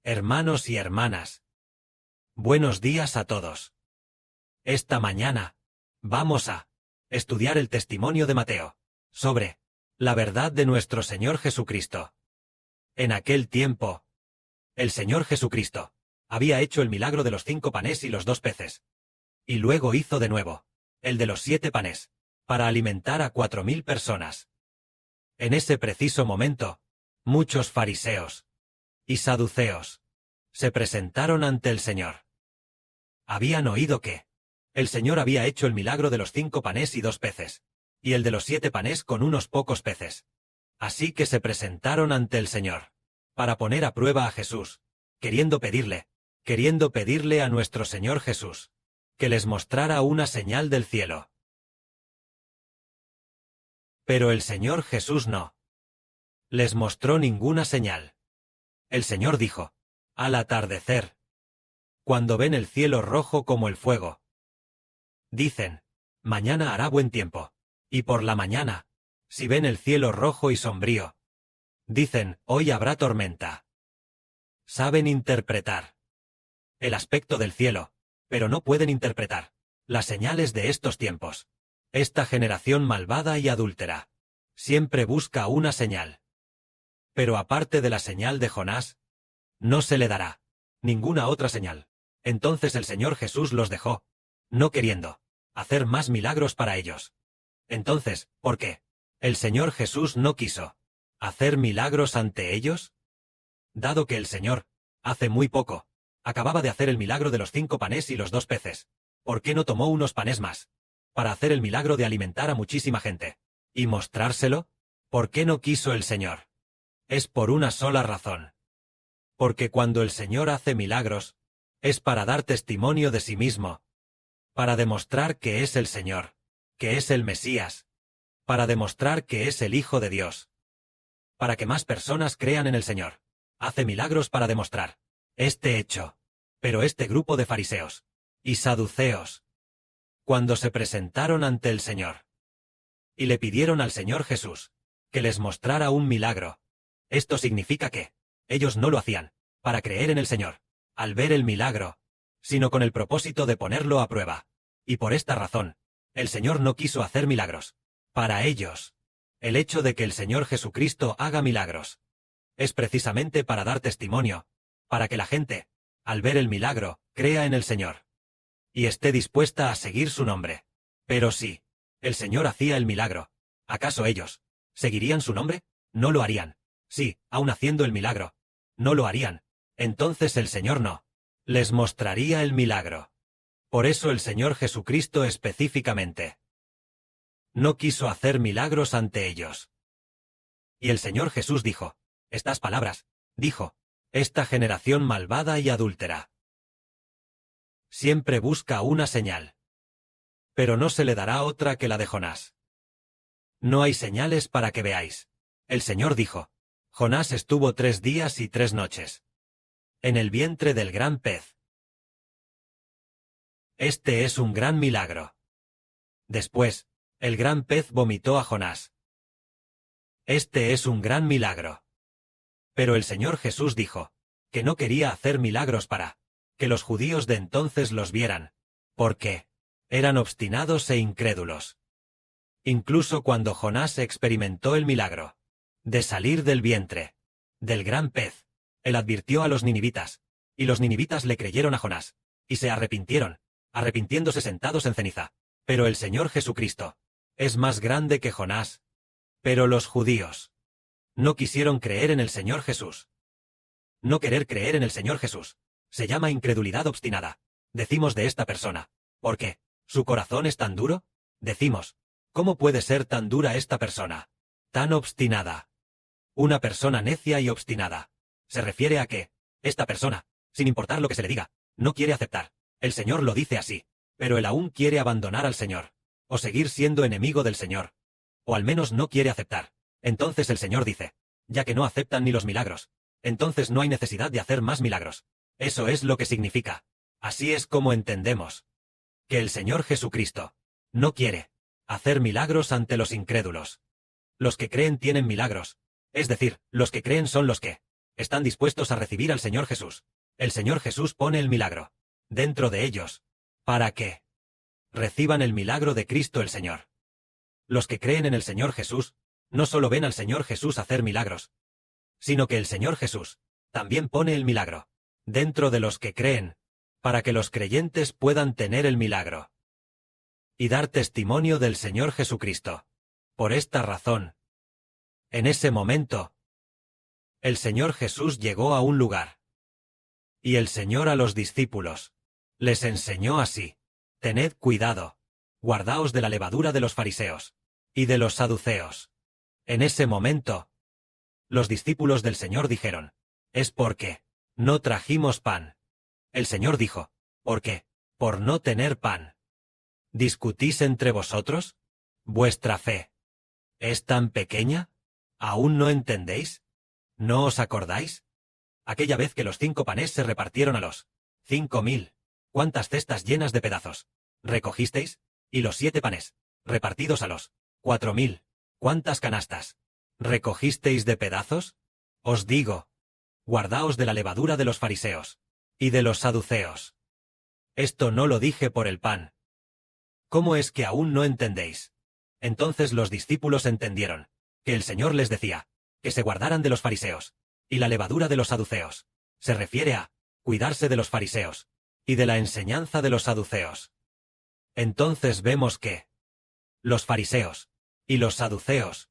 Hermanos y hermanas, buenos días a todos. Esta mañana vamos a estudiar el testimonio de Mateo sobre la verdad de nuestro Señor Jesucristo. En aquel tiempo, el Señor Jesucristo había hecho el milagro de los 5 panes y los 2 peces. Y luego hizo de nuevo el de los 7 panes, para alimentar a 4000 personas. En ese preciso momento, muchos fariseos y saduceos se presentaron ante el Señor. Habían oído que el Señor había hecho el milagro de los 5 panes y 2 peces, y el de los 7 panes con unos pocos peces. Así que se presentaron ante el Señor, para poner a prueba a Jesús, queriendo pedirle a nuestro Señor Jesús, que les mostrara una señal del cielo. Pero el Señor Jesús no les mostró ninguna señal. El Señor dijo: al atardecer, cuando ven el cielo rojo como el fuego, dicen: mañana hará buen tiempo. Y por la mañana, si ven el cielo rojo y sombrío, dicen: hoy habrá tormenta. Saben interpretar el aspecto del cielo, pero no pueden interpretar las señales de estos tiempos. Esta generación malvada y adúltera siempre busca una señal. Pero aparte de la señal de Jonás, no se le dará ninguna otra señal. Entonces el Señor Jesús los dejó, no queriendo hacer más milagros para ellos. Entonces, ¿por qué el Señor Jesús no quiso hacer milagros ante ellos? Dado que el Señor, hace muy poco, acababa de hacer el milagro de los 5 panes y los 2 peces, ¿por qué no tomó unos panes más para hacer el milagro de alimentar a muchísima gente y mostrárselo? ¿Por qué no quiso el Señor? Es por una sola razón. Porque cuando el Señor hace milagros, es para dar testimonio de sí mismo, para demostrar que es el Señor, que es el Mesías, para demostrar que es el Hijo de Dios, para que más personas crean en el Señor. Hace milagros para demostrar este hecho. Pero este grupo de fariseos y saduceos, cuando se presentaron ante el Señor y le pidieron al Señor Jesús que les mostrara un milagro, esto significa que ellos no lo hacían para creer en el Señor al ver el milagro, sino con el propósito de ponerlo a prueba. Y por esta razón, el Señor no quiso hacer milagros. Para ellos, el hecho de que el Señor Jesucristo haga milagros es precisamente para dar testimonio, para que la gente, al ver el milagro, crea en el Señor y esté dispuesta a seguir su nombre. Pero si el Señor hacía el milagro, ¿acaso ellos seguirían su nombre? No lo harían. Sí, aun haciendo el milagro, no lo harían. Entonces el Señor no les mostraría el milagro. Por eso el Señor Jesucristo específicamente no quiso hacer milagros ante ellos. Y el Señor Jesús dijo estas palabras, dijo: esta generación malvada y adúltera siempre busca una señal, pero no se le dará otra que la de Jonás. No hay señales para que veáis. El Señor dijo: Jonás estuvo 3 días y 3 noches en el vientre del gran pez. Este es un gran milagro. Después, el gran pez vomitó a Jonás. Este es un gran milagro. Pero el Señor Jesús dijo que no quería hacer milagros para que los judíos de entonces los vieran, porque eran obstinados e incrédulos. Incluso cuando Jonás experimentó el milagro de salir del vientre del gran pez, él advirtió a los ninivitas, y los ninivitas le creyeron a Jonás, y se arrepintieron, arrepintiéndose sentados en ceniza. Pero el Señor Jesucristo es más grande que Jonás. Pero los judíos no quisieron creer en el Señor Jesús. No querer creer en el Señor Jesús se llama incredulidad obstinada. Decimos de esta persona: ¿por qué su corazón es tan duro? Decimos: ¿cómo puede ser tan dura esta persona? Tan obstinada. Una persona necia y obstinada se refiere a que esta persona, sin importar lo que se le diga, no quiere aceptar. El Señor lo dice así, pero él aún quiere abandonar al Señor, o seguir siendo enemigo del Señor, o al menos no quiere aceptar. Entonces el Señor dice: ya que no aceptan ni los milagros, entonces no hay necesidad de hacer más milagros. Eso es lo que significa. Así es como entendemos que el Señor Jesucristo no quiere hacer milagros ante los incrédulos. Los que creen tienen milagros, es decir, los que creen son los que están dispuestos a recibir al Señor Jesús. El Señor Jesús pone el milagro dentro de ellos, para que reciban el milagro de Cristo el Señor. Los que creen en el Señor Jesús, no solo ven al Señor Jesús hacer milagros, sino que el Señor Jesús también pone el milagro dentro de los que creen, para que los creyentes puedan tener el milagro y dar testimonio del Señor Jesucristo. Por esta razón, en ese momento, el Señor Jesús llegó a un lugar. Y el Señor a los discípulos les enseñó así: tened cuidado, guardaos de la levadura de los fariseos y de los saduceos. En ese momento, los discípulos del Señor dijeron: es porque no trajimos pan. El Señor dijo: ¿por qué? Por no tener pan. ¿Discutís entre vosotros? ¿Vuestra fe es tan pequeña? ¿Aún no entendéis? ¿No os acordáis? Aquella vez que los 5 panes se repartieron a los 5.000, ¿cuántas cestas llenas de pedazos recogisteis? Y los 7 panes, repartidos a los 4.000, ¿cuántas canastas recogisteis de pedazos? Os digo, guardaos de la levadura de los fariseos y de los saduceos. Esto no lo dije por el pan. ¿Cómo es que aún no entendéis? Entonces los discípulos entendieron que el Señor les decía que se guardaran de los fariseos y la levadura de los saduceos. Se refiere a cuidarse de los fariseos y de la enseñanza de los saduceos. Entonces vemos que los fariseos y los saduceos,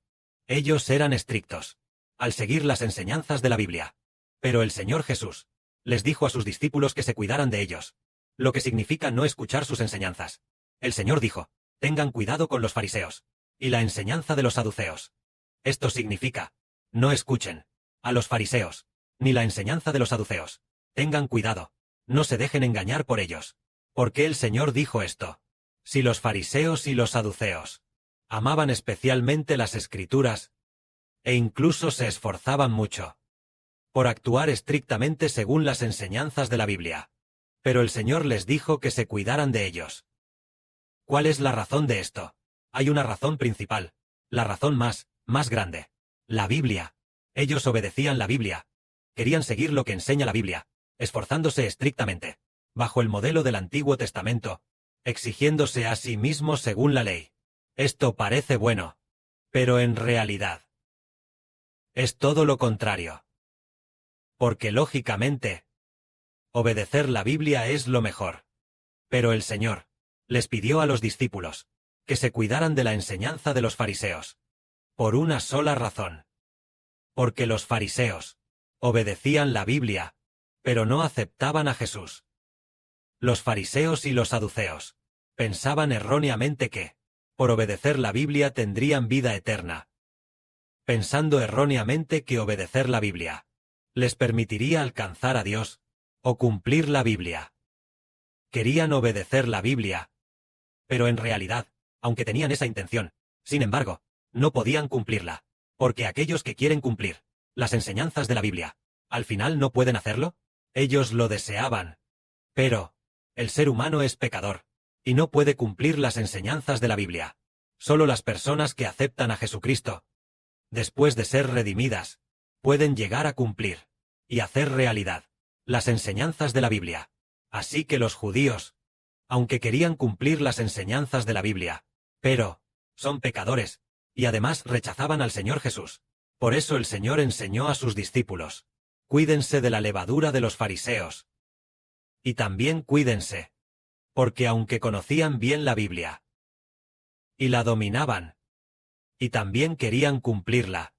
ellos eran estrictos al seguir las enseñanzas de la Biblia. Pero el Señor Jesús les dijo a sus discípulos que se cuidaran de ellos, lo que significa no escuchar sus enseñanzas. El Señor dijo: tengan cuidado con los fariseos y la enseñanza de los saduceos. Esto significa: no escuchen a los fariseos ni la enseñanza de los saduceos. Tengan cuidado, no se dejen engañar por ellos. ¿Por qué el Señor dijo esto? Si los fariseos y los saduceos amaban especialmente las Escrituras, e incluso se esforzaban mucho por actuar estrictamente según las enseñanzas de la Biblia. Pero el Señor les dijo que se cuidaran de ellos. ¿Cuál es la razón de esto? Hay una razón principal, la razón más grande: la Biblia. Ellos obedecían la Biblia. Querían seguir lo que enseña la Biblia, esforzándose estrictamente, bajo el modelo del Antiguo Testamento, exigiéndose a sí mismos según la ley. Esto parece bueno, pero en realidad es todo lo contrario. Porque lógicamente, obedecer la Biblia es lo mejor. Pero el Señor les pidió a los discípulos que se cuidaran de la enseñanza de los fariseos, por una sola razón. Porque los fariseos obedecían la Biblia, pero no aceptaban a Jesús. Los fariseos y los saduceos pensaban erróneamente que, por obedecer la Biblia, tendrían vida eterna, pensando erróneamente que obedecer la Biblia les permitiría alcanzar a Dios o cumplir la Biblia. Querían obedecer la Biblia, pero en realidad, aunque tenían esa intención, sin embargo, no podían cumplirla, porque aquellos que quieren cumplir las enseñanzas de la Biblia, al final no pueden hacerlo. Ellos lo deseaban, pero el ser humano es pecador y no puede cumplir las enseñanzas de la Biblia. Solo las personas que aceptan a Jesucristo, después de ser redimidas, pueden llegar a cumplir y hacer realidad las enseñanzas de la Biblia. Así que los judíos, aunque querían cumplir las enseñanzas de la Biblia, pero son pecadores, y además rechazaban al Señor Jesús. Por eso el Señor enseñó a sus discípulos: cuídense de la levadura de los fariseos. Y también cuídense, porque aunque conocían bien la Biblia y la dominaban, y también querían cumplirla,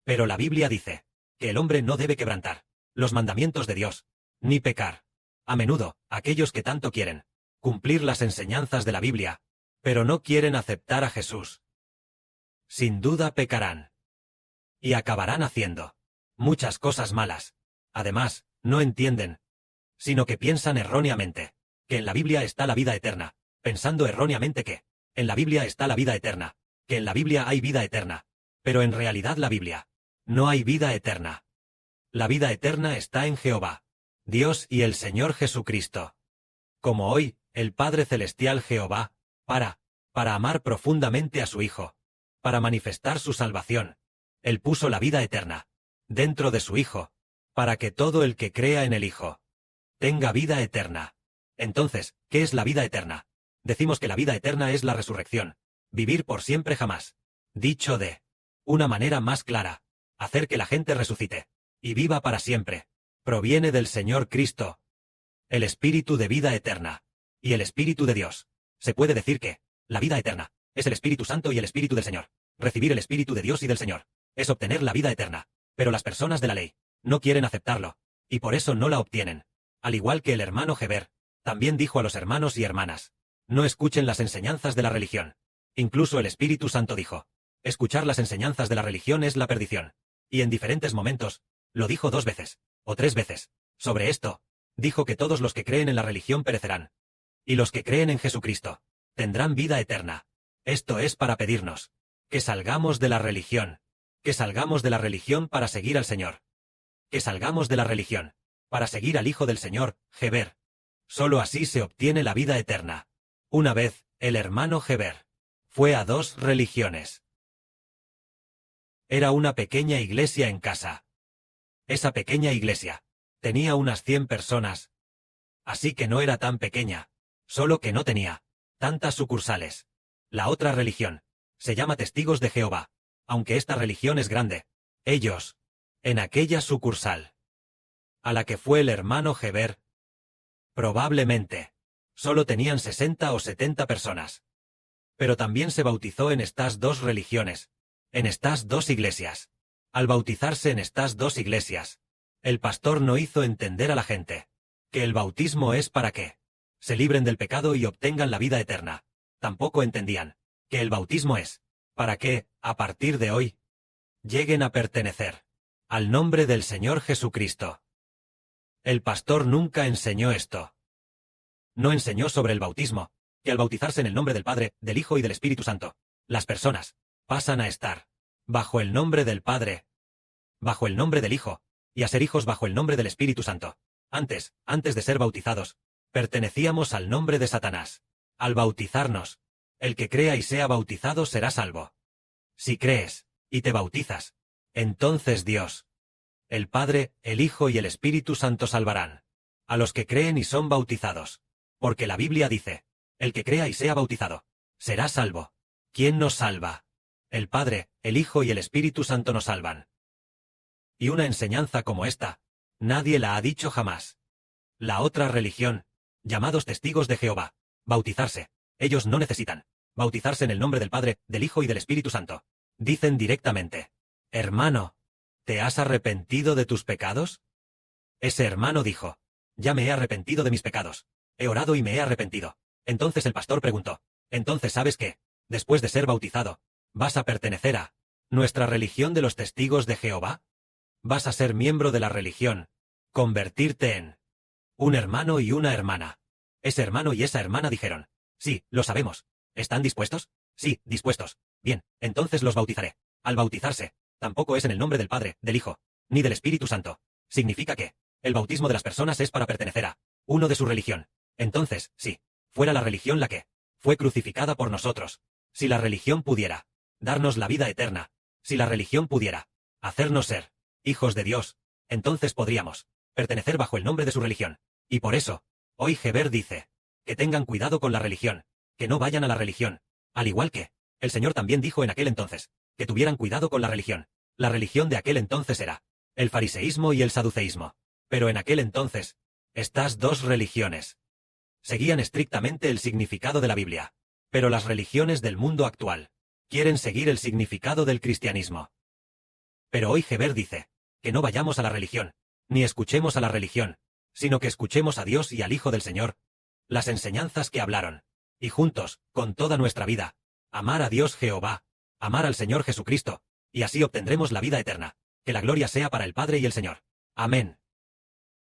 pero la Biblia dice que el hombre no debe quebrantar los mandamientos de Dios, ni pecar. A menudo, aquellos que tanto quieren cumplir las enseñanzas de la Biblia, pero no quieren aceptar a Jesús, sin duda pecarán y acabarán haciendo muchas cosas malas. Además, no entienden, sino que piensan erróneamente que en la Biblia está la vida eterna, pensando erróneamente que en la Biblia está la vida eterna, que en la Biblia hay vida eterna, pero en realidad la Biblia no hay vida eterna. La vida eterna está en Jehová, Dios y el Señor Jesucristo. Como hoy, el Padre Celestial Jehová, para amar profundamente a su Hijo, para manifestar su salvación, Él puso la vida eterna dentro de su Hijo, para que todo el que crea en el Hijo tenga vida eterna. Entonces, ¿qué es la vida eterna? Decimos que la vida eterna es la resurrección, vivir por siempre jamás. Dicho de una manera más clara, hacer que la gente resucite y viva para siempre. Proviene del Señor Cristo, el Espíritu de vida eterna, y el Espíritu de Dios. Se puede decir que la vida eterna es el Espíritu Santo y el Espíritu del Señor. Recibir el Espíritu de Dios y del Señor es obtener la vida eterna. Pero las personas de la ley no quieren aceptarlo, y por eso no la obtienen. Al igual que el hermano Heber, también dijo a los hermanos y hermanas, no escuchen las enseñanzas de la religión. Incluso el Espíritu Santo dijo, escuchar las enseñanzas de la religión es la perdición. Y en diferentes momentos, lo dijo 2 veces, o 3 veces. Sobre esto, dijo que todos los que creen en la religión perecerán. Y los que creen en Jesucristo tendrán vida eterna. Esto es para pedirnos que salgamos de la religión. Que salgamos de la religión para seguir al Señor. Que salgamos de la religión para seguir al Hijo del Señor, Heber. Solo así se obtiene la vida eterna. Una vez, el hermano Heber fue a 2 religiones. Era una pequeña iglesia en casa. Esa pequeña iglesia tenía unas 100 personas. Así que no era tan pequeña, solo que no tenía tantas sucursales. La otra religión se llama Testigos de Jehová. Aunque esta religión es grande, ellos, en aquella sucursal a la que fue el hermano Heber, probablemente solo tenían 60 o 70 personas. Pero también se bautizó en estas 2 religiones, en estas 2 iglesias. Al bautizarse en estas 2 iglesias, el pastor no hizo entender a la gente que el bautismo es para que se libren del pecado y obtengan la vida eterna. Tampoco entendían que el bautismo es para que, a partir de hoy, lleguen a pertenecer al nombre del Señor Jesucristo. El pastor nunca enseñó esto. No enseñó sobre el bautismo, que al bautizarse en el nombre del Padre, del Hijo y del Espíritu Santo, las personas pasan a estar bajo el nombre del Padre, bajo el nombre del Hijo, y a ser hijos bajo el nombre del Espíritu Santo. Antes de ser bautizados, pertenecíamos al nombre de Satanás. Al bautizarnos, el que crea y sea bautizado será salvo. Si crees, y te bautizas, entonces Dios, el Padre, el Hijo y el Espíritu Santo salvarán a los que creen y son bautizados. Porque la Biblia dice, el que crea y sea bautizado, será salvo. ¿Quién nos salva? El Padre, el Hijo y el Espíritu Santo nos salvan. Y una enseñanza como esta, nadie la ha dicho jamás. La otra religión, llamados Testigos de Jehová, bautizarse, ellos no necesitan bautizarse en el nombre del Padre, del Hijo y del Espíritu Santo. Dicen directamente, hermano, ¿te has arrepentido de tus pecados? Ese hermano dijo, ya me he arrepentido de mis pecados. He orado y me he arrepentido. Entonces el pastor preguntó, entonces ¿sabes qué? Después de ser bautizado, ¿vas a pertenecer a nuestra religión de los Testigos de Jehová? ¿Vas a ser miembro de la religión, convertirte en un hermano y una hermana? Ese hermano y esa hermana dijeron, sí, lo sabemos. ¿Están dispuestos? Sí, dispuestos. Bien, entonces los bautizaré. Al bautizarse, tampoco es en el nombre del Padre, del Hijo, ni del Espíritu Santo. Significa que el bautismo de las personas es para pertenecer a uno de su religión. Entonces, si fuera la religión la que fue crucificada por nosotros, si la religión pudiera darnos la vida eterna, si la religión pudiera hacernos ser hijos de Dios, entonces podríamos pertenecer bajo el nombre de su religión. Y por eso, hoy Heber dice, que tengan cuidado con la religión, que no vayan a la religión, al igual que el Señor también dijo en aquel entonces, que tuvieran cuidado con la religión. La religión de aquel entonces era el fariseísmo y el saduceísmo. Pero en aquel entonces, estas 2 religiones seguían estrictamente el significado de la Biblia. Pero las religiones del mundo actual quieren seguir el significado del cristianismo. Pero hoy Heber dice, que no vayamos a la religión, ni escuchemos a la religión, sino que escuchemos a Dios y al Hijo del Señor, las enseñanzas que hablaron, y juntos, con toda nuestra vida, amar a Dios Jehová, amar al Señor Jesucristo, y así obtendremos la vida eterna. Que la gloria sea para el Padre y el Señor. Amén.